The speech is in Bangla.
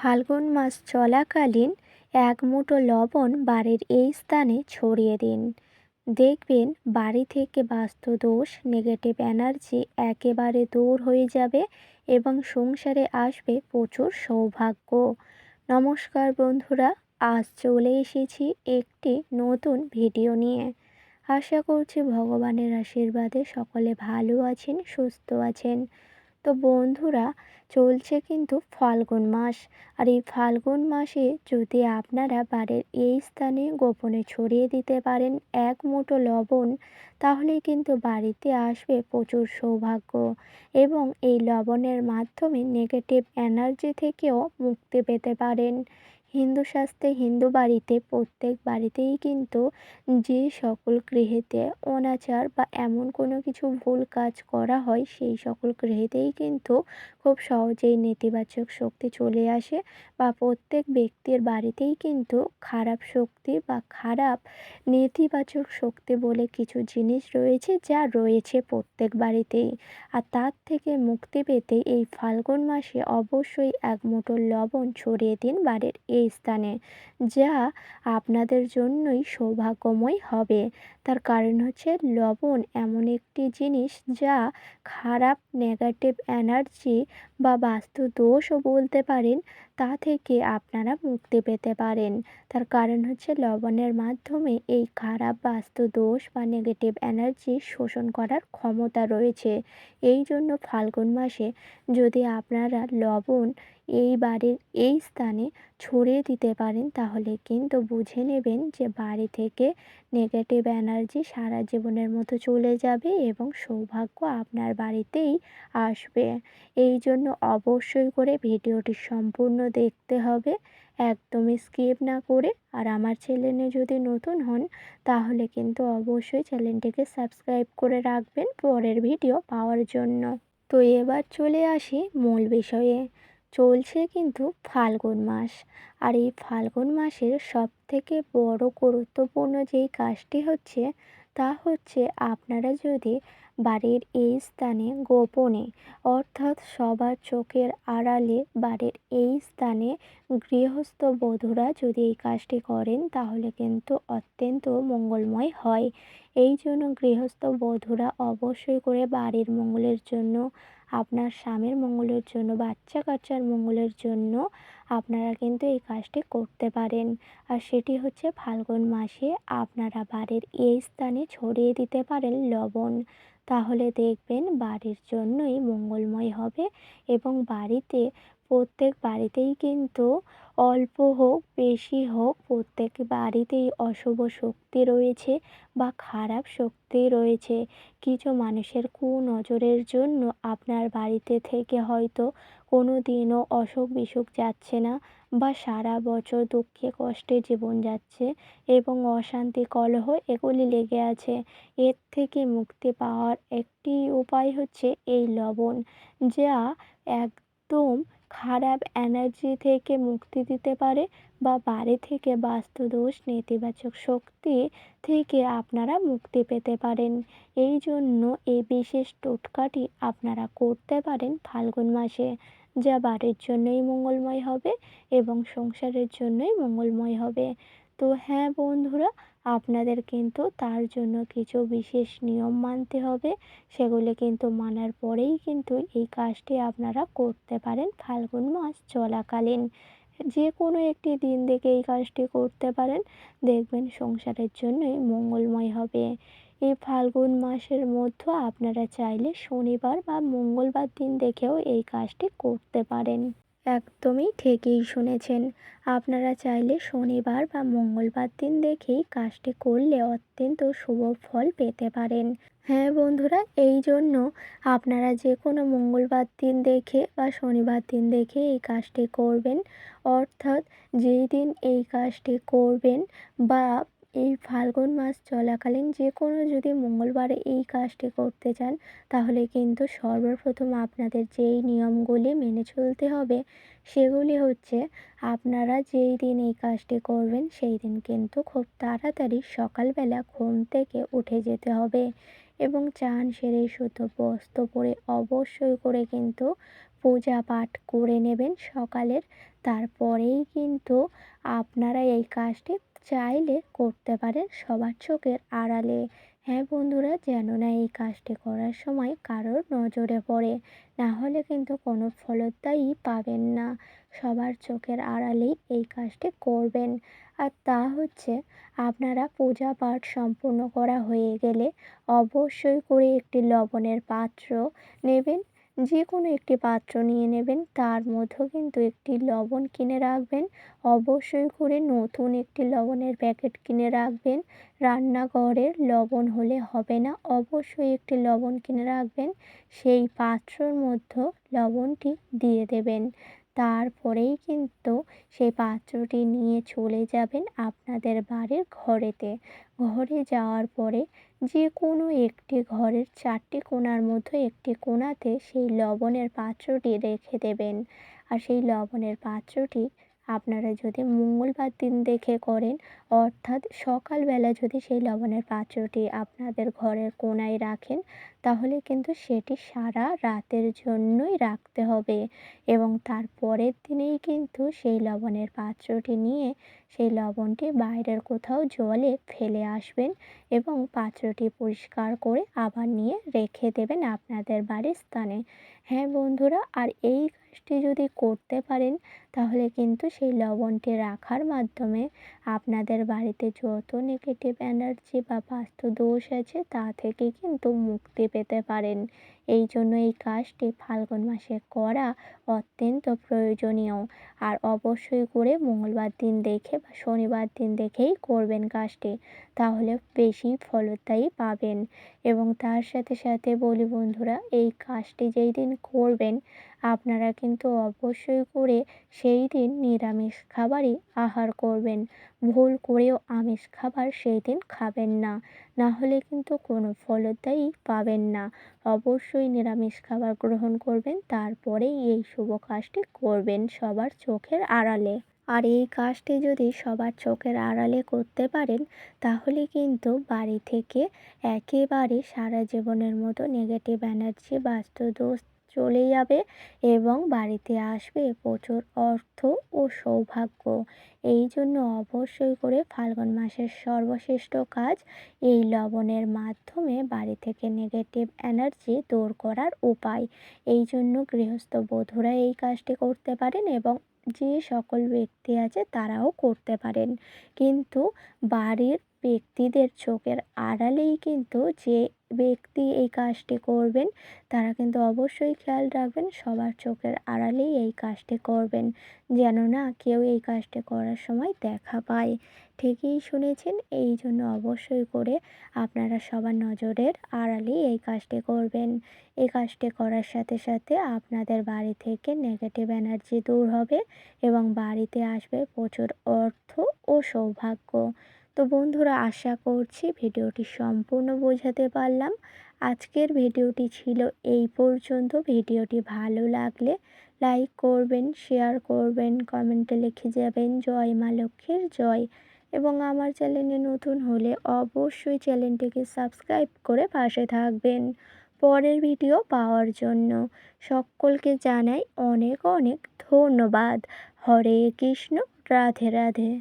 ফাল্গুন মাস চলাকালীন এক মুঠো লবণ বাড়ির এই স্থানে ছড়িয়ে দিন। দেখবেন বাড়ি থেকে বাস্তুদোষ, নেগেটিভ এনার্জি একেবারে দূর হয়ে যাবে এবং সংসারে আসবে প্রচুর সৌভাগ্য। নমস্কার বন্ধুরা, আজ চলে এসেছি একটি নতুন ভিডিও নিয়ে। আশা করছি ভগবানের আশীর্বাদে সকলে ভালো আছেন, সুস্থ আছেন। তো বন্ধুরা, চলছে কিন্তু ফাল্গুন মাস। আর এই ফাল্গুন মাসে যদি আপনারা বাড়ির এই স্থানে গোপনে ছড়িয়ে দিতে পারেন এক মুঠো লবণ, তাহলে কিন্তু বাড়িতে আসবে প্রচুর সৌভাগ্য এবং এই লবণের মাধ্যমে নেগেটিভ এনার্জি থেকেও মুক্তি পেতে পারেন। হিন্দু শাস্ত্রে হিন্দু বাড়িতে প্রত্যেক বাড়িতেই কিন্তু যে সকল গৃহেতে অনাচার বা এমন কোনো কিছু ভুল কাজ করা হয়, সেই সকল গৃহেতেই কিন্তু খুব সহজেই নেতিবাচক শক্তি চলে আসে বা প্রত্যেক ব্যক্তির বাড়িতেই কিন্তু খারাপ শক্তি বা খারাপ নেতিবাচক শক্তি বলে কিছু জিনিস রয়েছে, যা রয়েছে প্রত্যেক বাড়িতেই। আর তার থেকে মুক্তি পেতে এই ফাল্গুন মাসে অবশ্যই এক মুঠো লবণ ছড়িয়ে দিন বাড়ির এই স্থানে, যা আপনাদের জন্যই সৌভাগ্যময় হবে। তার কারণ হচ্ছে লবণ এমন একটি জিনিস যা খারাপ নেগেটিভ এনার্জি বা বাস্তু দোষও বলতে পারেন, তা থেকে আপনারা মুক্তি পেতে পারেন। তার কারণ হচ্ছে লবণের মাধ্যমে এই খারাপ বাস্তু দোষ বা নেগেটিভ এনার্জি শোষণ করার ক্ষমতা রয়েছে। এই জন্য ফাল্গুন মাসে যদি আপনারা লবণ এই বাড়ির এই স্থানে ছড়িয়ে দিতে পারেন, তাহলে কিন্তু বুঝে নেবেন যে বাড়ি থেকে নেগেটিভ এনার্জি সারা জীবনের মতো চলে যাবে এবং সৌভাগ্য আপনার বাড়িতেই আসবে। এই জন্য অবশ্যই করে ভিডিওটি সম্পূর্ণ দেখতে হবে, একদমই স্কিপ না করে। আর আমার চ্যানেলে যদি নতুন হন, তাহলে কিন্তু অবশ্যই চ্যানেলটিকে সাবস্ক্রাইব করে রাখবেন পরের ভিডিও পাওয়ার জন্য। তো এবার চলে আসি মূল বিষয়ে। চলছে কিন্তু ফাল্গুন মাস। আর এই ফাল্গুন মাসের সবথেকে বড় গুরুত্বপূর্ণ যেই কাজটি হচ্ছে, তা হচ্ছে আপনারা যদি বাড়ির এই স্থানে গোপনে, অর্থাৎ সবার চোখের আড়ালে বাড়ির এই স্থানে গৃহস্থ বধূরা যদি এই কাজটি করেন, তাহলে কিন্তু অত্যন্ত মঙ্গলময় হয়। এই জন্য গৃহস্থ বধূরা অবশ্যই করে বাড়ির মঙ্গলের জন্য, আপনার স্বামীর মঙ্গলের জন্য, বাচ্চা কাচ্চার মঙ্গলের জন্য আপনারা কিন্তু এই কাজটি করতে পারেন। আর সেটি হচ্ছে ফাল্গুন মাসে আপনারা বাড়ির এই স্থানে ছড়িয়ে দিতে পারেন লবণ। তাহলে দেখবেন বাড়ির জন্যই মঙ্গলময় হবে এবং বাড়িতে প্রত্যেক বাড়িতেই কিন্তু অল্প হোক বেশি হোক প্রত্যেক বাড়িতেই অশুভ শক্তি রয়েছে বা খারাপ শক্তি রয়েছে। কিছু মানুষের কুনজরের জন্য আপনার বাড়িতে থেকে হয়তো কোনো দিনও অসুখ বিসুখ যাচ্ছে না বা সারা বছর দুঃখে কষ্টে জীবন যাচ্ছে এবং অশান্তি কলহ এগুলি লেগে আছে। এর থেকে মুক্তি পাওয়ার একটি উপায় হচ্ছে এই লবণ, যা একদম খারাপ এনার্জি থেকে মুক্তি দিতে পারে বা বাড়ি থেকে বাস্তুদোষ, নেতিবাচক শক্তি থেকে আপনারা মুক্তি পেতে পারেন। এই জন্য এই বিশেষ টোটকাটি আপনারা করতে পারেন ফাল্গুন মাসে, যা বাড়ির জন্যই মঙ্গলময় হবে এবং সংসারের জন্যই মঙ্গলময় হবে। তো হ্যাঁ বন্ধুরা, আপনাদের কিন্তু তার জন্য কিছু বিশেষ নিয়ম মানতে হবে। সেগুলি কিন্তু মানার পরেই কিন্তু এই কাজটি আপনারা করতে পারেন ফাল্গুন মাস চলাকালীন। যে কোনো একটি দিন দেখে এই কাজটি করতে পারেন, দেখবেন সংসারের জন্যই মঙ্গলময় হবে। এই ফাল্গুন মাসের মধ্যে আপনারা চাইলে শনিবার বা মঙ্গলবার দিন দেখেও এই কাজটি করতে পারেন। একদমই ঠিকই শুনেছেন, আপনারা চাইলে শনিবার বা মঙ্গলবার দিন দেখেই কাজটি করলে অত্যন্ত শুভ ফল পেতে পারেন। হ্যাঁ বন্ধুরা, এই জন্য আপনারা যে কোনো মঙ্গলবার দিন দেখে বা শনিবার দিন দেখে এই কাজটি করবেন। অর্থাৎ যেই দিন এই কাজটি করবেন বা এই ফাল্গুন মাস চলাকালীন যে কোনো যদি মঙ্গলবারে এই কাজটি করতে চান, তাহলে কিন্তু সর্বপ্রথম আপনাদের যেই নিয়মগুলি মেনে চলতে হবে, সেগুলি হচ্ছে আপনারা যেই দিন এই কাজটি করবেন সেই দিন কিন্তু খুব তাড়াতাড়ি সকালবেলা ঘুম থেকে উঠে যেতে হবে এবং চান সেরে শুদ্ধ বস্ত্র পরে অবশ্যই করে কিন্তু পূজা পাঠ করে নেবেন সকালের। তারপরেই কিন্তু আপনারা এই কাজটি চাইলে করতে পারেন সবার চোখের আড়ালে। হ্যাঁ বন্ধুরা, যেন না এই কাজটি করার সময় কারোর নজরে পড়ে, না হলে কিন্তু কোনো ফলদায়ী পাবেন না। সবার চোখের আড়ালেই এই কাজটি করবেন। আর তা হচ্ছে, আপনারা পূজা পাঠ সম্পূর্ণ করা হয়ে গেলে অবশ্যই করে একটি লবণের পাত্র নেবেন। যে কোনো একটি পাত্র নিয়ে নেবেন, তার মধ্যেও কিন্তু একটি লবণ কিনে রাখবেন। অবশ্যই করে নতুন একটি লবণের প্যাকেট কিনে রাখবেন। রান্নাঘরের লবণ হলে হবে না, অবশ্যই একটি লবণ কিনে রাখবেন। সেই পাত্রর মধ্যে লবণটি দিয়ে দেবেন। তারপরেই কিন্তু সেই পাত্রটি নিয়ে চলে যাবেন আপনাদের বাড়ির ঘরেতে। ঘরে যাওয়ার পরে যে কোনো একটি ঘরের 4টি কোণার মধ্যে একটি কোণাতে সেই লবণের পাত্রটি রেখে দেবেন। আর সেই লবণের পাত্রটি আপনারা যদি মঙ্গলবার দিন দেখে করেন, অর্থাৎ সকালবেলা যদি সেই লবণের পাত্রটি আপনাদের ঘরের কোণায় রাখেন, তাহলে কিন্তু সেটি সারা রাতের জন্যই রাখতে হবে। এবং তার পরের দিনেই কিন্তু সেই লবণের পাত্রটি নিয়ে সেই লবণটি বাইরের কোথাও জলে ফেলে আসবেন এবং পাত্রটি পরিষ্কার করে আবার নিয়ে রেখে দেবেন আপনাদের বাড়ির স্থানে। হ্যাঁ বন্ধুরা, আর এই কাজটি যদি করতে পারেন, তাহলে কিন্তু সেই লবণটি রাখার মাধ্যমে আপনাদের বাড়িতে যত নেগেটিভ এনার্জি বা বাস্তু দোষ আছে তা থেকে কিন্তু মুক্তি পেতে পারেন। এই জন্য এই কাজটি ফাল্গুন মাসে করা অত্যন্ত প্রয়োজনীয়। আর অবশ্যই করে মঙ্গলবার দিন দেখে বা শনিবার দিন দেখেই করবেন কাজটি, তাহলে বেশি ফলদায়ী পাবেন। এবং তার সাথে সাথে বলি বন্ধুরা, এই কাজটি যেই দিন করবেন, আপনারা কিন্তু অবশ্যই করে সেই দিন নিরামিষ খাবারই আহার করবেন। ভুল করেও আমিষ খাবার সেই দিন খাবেন না, না হলে কিন্তু কোনো ফলদায়ী পাবেন না। অবশ্যই নিরামিষ খাবার গ্রহণ করবেন, তারপরেই এই শুভ কাজটি করবেন সবার চোখের আড়ালে। আর এই কাজটি যদি সবার চোখের আড়ালে করতে পারেন, তাহলে কিন্তু বাড়ি থেকে একেবারে সারা জীবনের মতো নেগেটিভ এনার্জি বাস্তু দোষ চলে যাবে এবং বাড়িতে আসবে প্রচুর অর্থ ও সৌভাগ্য। এই জন্য অবশ্যই করে ফাল্গুন মাসের সর্বশ্রেষ্ঠ কাজ এই লবণের মাধ্যমে বাড়ি থেকে নেগেটিভ এনার্জি দূর করার উপায়। এই জন্য গৃহস্থ বধূরা এই কাজটি করতে পারেন এবং যে সকল ব্যক্তি আছে তারাও করতে পারেন। কিন্তু বাড়ির ব্যক্তিদের চোখের আড়ালেই কিন্তু যে ব্যক্তি এই কাজটি করবেন, তারা কিন্তু অবশ্যই খেয়াল রাখবেন সবার চোখের আড়ালেই এই কাজটি করবেন, যেন না কেউ এই কাজটি করার সময় দেখা পায়। ঠিকই শুনেছেন, এই জন্য অবশ্যই করে আপনারা সবার নজরের আড়ালেই এই কাজটি করবেন। এই কাজটি করার সাথে সাথে আপনাদের বাড়ি থেকে নেগেটিভ এনার্জি দূর হবে এবং বাড়িতে আসবে প্রচুর অর্থ ও সৌভাগ্য। তো বন্ধুরা, আশা করছি ভিডিওটি সম্পূর্ণ বোঝাতে পারলাম। আজকের ভিডিওটি ছিল এই পর্যন্ত। ভিডিওটি ভালো লাগলে লাইক করবেন, শেয়ার করবেন, কমেন্টে লিখে যাবেন জয় মা লক্ষ্মীর জয়। এবং আমার চ্যানেলে নতুন হলে অবশ্যই চ্যানেলটিকে সাবস্ক্রাইব করে পাশে থাকবেন পরের ভিডিও পাওয়ার জন্য। সকলকে জানাই অনেক অনেক ধন্যবাদ। হরে কৃষ্ণ, রাধে রাধে।